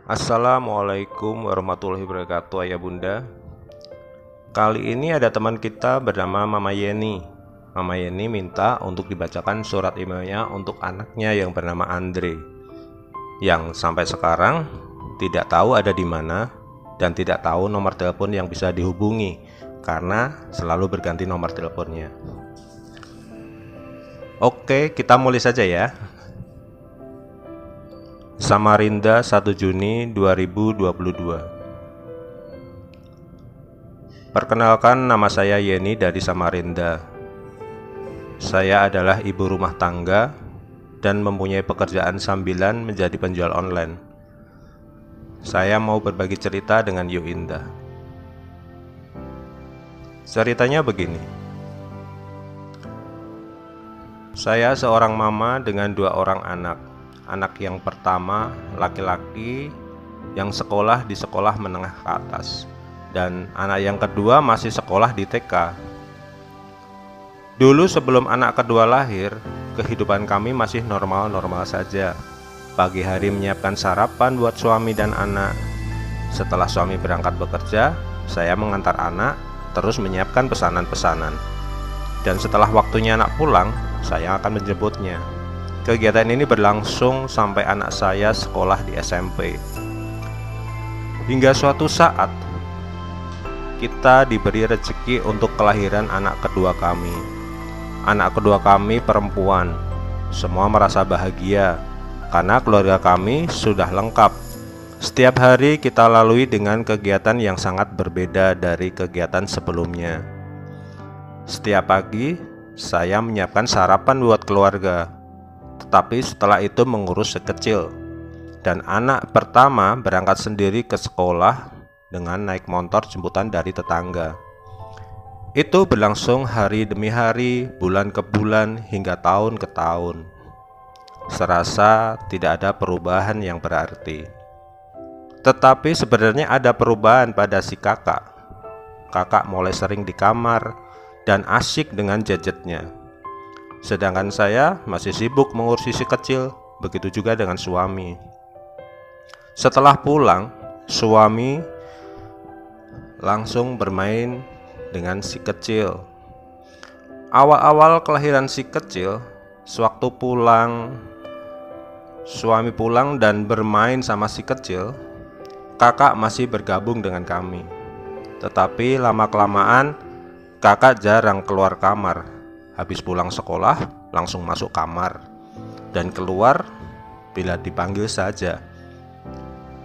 Assalamualaikum warahmatullahi wabarakatuh, ayah bunda. Kali ini ada teman kita bernama Mama Yeni. Mama Yeni minta untuk dibacakan surat emailnya untuk anaknya yang bernama Andre, yang sampai sekarang tidak tahu ada di mana dan tidak tahu nomor telepon yang bisa dihubungi karena selalu berganti nomor teleponnya. Oke, kita mulai saja ya. Samarinda, 1 Juni 2022. Perkenalkan, nama saya Yeni dari Samarinda. Saya adalah ibu rumah tangga dan mempunyai pekerjaan sambilan menjadi penjual online. Saya mau berbagi cerita dengan Yuinda. Ceritanya begini. Saya seorang mama dengan 2 orang anak. Anak yang pertama laki-laki yang sekolah di sekolah menengah ke atas, dan anak yang kedua masih sekolah di TK. Dulu sebelum anak kedua lahir, kehidupan kami masih normal-normal saja. Pagi hari menyiapkan sarapan buat suami dan anak. Setelah suami berangkat bekerja, saya mengantar anak, terus menyiapkan pesanan-pesanan. Dan setelah waktunya anak pulang, saya akan menjemputnya. Kegiatan ini berlangsung sampai anak saya sekolah di SMP. Hingga suatu saat, kita diberi rezeki untuk kelahiran anak kedua kami. Anak kedua kami perempuan. Semua merasa bahagia karena keluarga kami sudah lengkap. Setiap hari kita lalui dengan kegiatan yang sangat berbeda dari kegiatan sebelumnya. Setiap pagi, saya menyiapkan sarapan buat keluarga. Tetapi setelah itu mengurus si kecil. Dan anak pertama berangkat sendiri ke sekolah dengan naik motor jemputan dari tetangga. Itu berlangsung hari demi hari, bulan ke bulan, hingga tahun ke tahun. Serasa tidak ada perubahan yang berarti. Tetapi sebenarnya ada perubahan pada si kakak. Kakak mulai sering di kamar dan asyik dengan gadgetnya. Sedangkan saya masih sibuk mengurusi si kecil, begitu juga dengan suami. Setelah pulang, suami langsung bermain dengan si kecil. Awal-awal kelahiran si kecil, sewaktu suami pulang dan bermain sama si kecil, kakak masih bergabung dengan kami. Tetapi lama-kelamaan, kakak jarang keluar kamar. Habis pulang sekolah, langsung masuk kamar dan keluar bila dipanggil saja.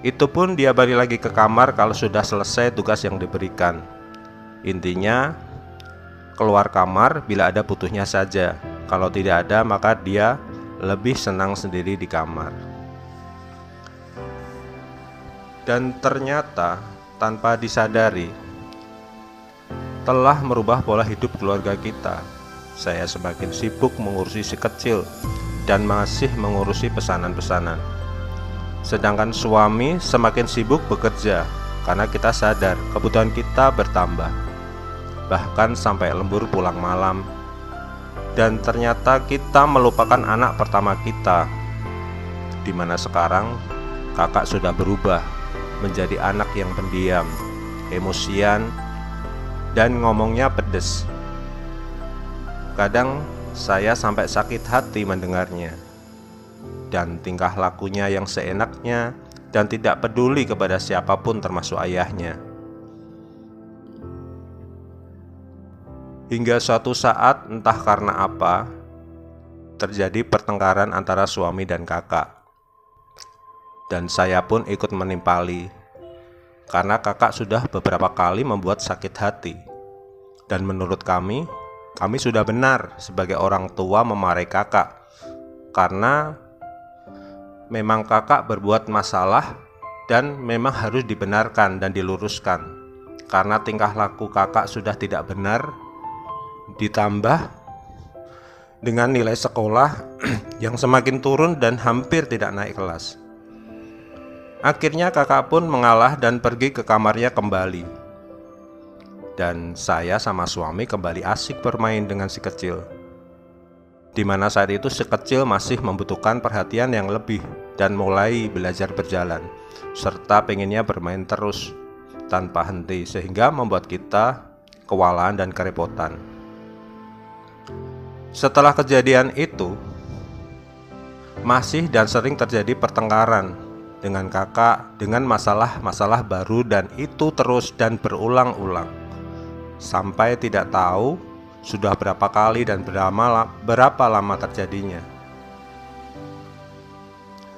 Itu pun dia balik lagi ke kamar kalau sudah selesai tugas yang diberikan. Intinya, keluar kamar bila ada butuhnya saja. Kalau tidak ada, maka dia lebih senang sendiri di kamar. Dan ternyata, tanpa disadari, telah merubah pola hidup keluarga kita. Saya semakin sibuk mengurusi si kecil dan masih mengurusi pesanan-pesanan. Sedangkan suami semakin sibuk bekerja karena kita sadar kebutuhan kita bertambah. Bahkan sampai lembur pulang malam. Dan ternyata kita melupakan anak pertama kita, dimana sekarang kakak sudah berubah menjadi anak yang pendiam, emosian, dan ngomongnya pedes. Kadang saya sampai sakit hati mendengarnya. Dan tingkah lakunya yang seenaknya dan tidak peduli kepada siapapun termasuk ayahnya. Hingga suatu saat entah karena apa, terjadi pertengkaran antara suami dan kakak. Dan saya pun ikut menimpali, karena kakak sudah beberapa kali membuat sakit hati. Dan menurut kami sudah benar sebagai orang tua memarahi kakak, karena memang kakak berbuat masalah dan memang harus dibenarkan dan diluruskan. Karena tingkah laku kakak sudah tidak benar, ditambah dengan nilai sekolah yang semakin turun dan hampir tidak naik kelas. Akhirnya kakak pun mengalah dan pergi ke kamarnya kembali. Dan saya sama suami kembali asik bermain dengan si kecil. di mana saat itu si kecil masih membutuhkan perhatian yang lebih dan mulai belajar berjalan, serta pengennya bermain terus tanpa henti, sehingga membuat kita kewalahan dan kerepotan. Setelah kejadian itu, masih dan sering terjadi pertengkaran dengan kakak dengan masalah-masalah baru, dan itu terus dan berulang-ulang sampai tidak tahu sudah berapa kali dan berapa lama terjadinya.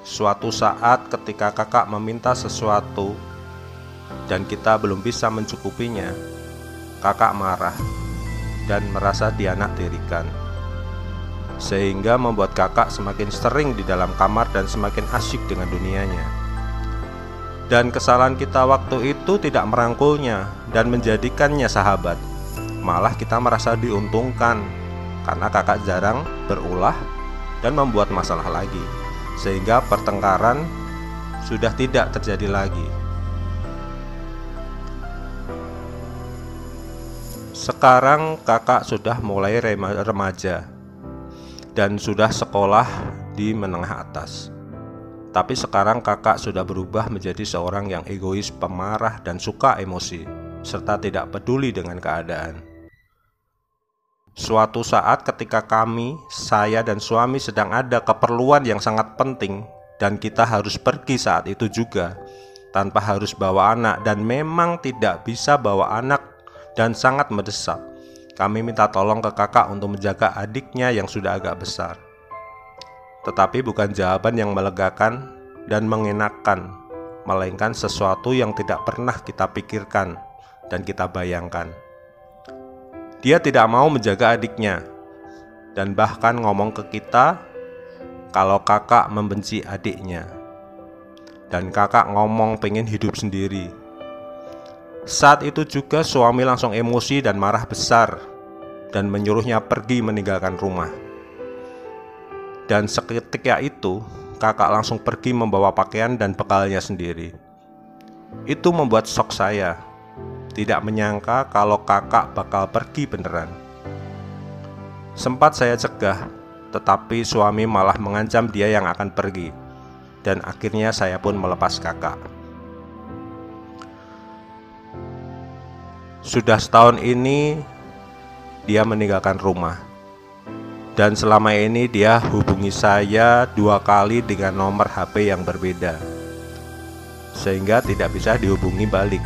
Suatu saat ketika kakak meminta sesuatu dan kita belum bisa mencukupinya, kakak marah dan merasa dianaktirikan, sehingga membuat kakak semakin sering di dalam kamar dan semakin asyik dengan dunianya. Dan kesalahan kita waktu itu tidak merangkulnya dan menjadikannya sahabat. Malah kita merasa diuntungkan karena kakak jarang berulah dan membuat masalah lagi, sehingga pertengkaran sudah tidak terjadi lagi. Sekarang kakak sudah mulai remaja dan sudah sekolah di menengah atas. Tapi sekarang kakak sudah berubah menjadi seorang yang egois, pemarah, dan suka emosi, serta tidak peduli dengan keadaan. Suatu saat ketika saya dan suami sedang ada keperluan yang sangat penting, dan kita harus pergi saat itu juga, tanpa harus bawa anak, dan memang tidak bisa bawa anak dan sangat mendesak. Kami minta tolong ke kakak untuk menjaga adiknya yang sudah agak besar. Tetapi bukan jawaban yang melegakan dan mengenakan, melainkan sesuatu yang tidak pernah kita pikirkan dan kita bayangkan. Dia tidak mau menjaga adiknya, dan bahkan ngomong ke kita kalau kakak membenci adiknya, dan kakak ngomong pengen hidup sendiri. Saat itu juga suami langsung emosi dan marah besar, dan menyuruhnya pergi meninggalkan rumah. Dan seketika itu kakak langsung pergi membawa pakaian dan bekalnya sendiri. Itu membuat shock saya. Tidak menyangka kalau kakak bakal pergi beneran. Sempat saya cegah, tetapi suami malah mengancam dia yang akan pergi. Dan akhirnya saya pun melepas kakak. Sudah setahun ini dia meninggalkan rumah, dan selama ini dia hubungi saya 2 kali dengan nomor HP yang berbeda, sehingga tidak bisa dihubungi balik.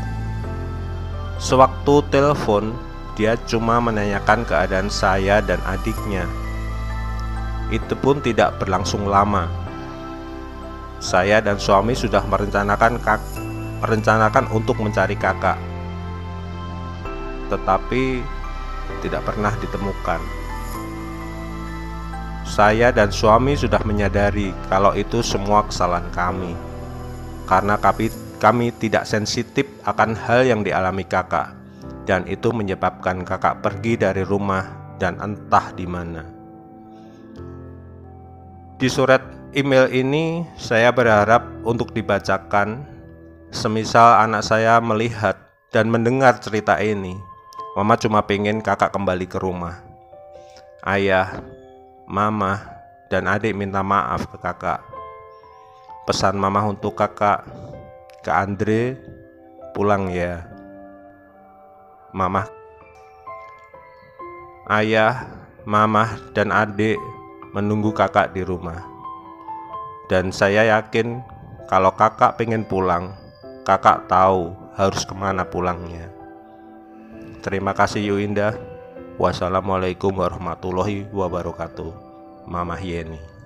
Sewaktu telepon, dia cuma menanyakan keadaan saya dan adiknya. Itu pun tidak berlangsung lama. Saya dan suami sudah merencanakan untuk mencari kakak, tetapi tidak pernah ditemukan. Saya dan suami sudah menyadari kalau itu semua kesalahan kami, karena kami tidak sensitif akan hal yang dialami kakak, dan itu menyebabkan kakak pergi dari rumah dan entah di mana. Di surat email ini saya berharap untuk dibacakan, semisal anak saya melihat dan mendengar cerita ini. Mama cuma pengen kakak kembali ke rumah. Ayah, mama, dan adik minta maaf ke kakak. Pesan mama untuk kakak, ke Andre, pulang ya. Mama, ayah, mama, dan adik menunggu kakak di rumah. Dan saya yakin kalau kakak pengen pulang, kakak tahu harus kemana pulangnya. Terima kasih Yuinda. Wassalamualaikum warahmatullahi wabarakatuh. Mama Yeni.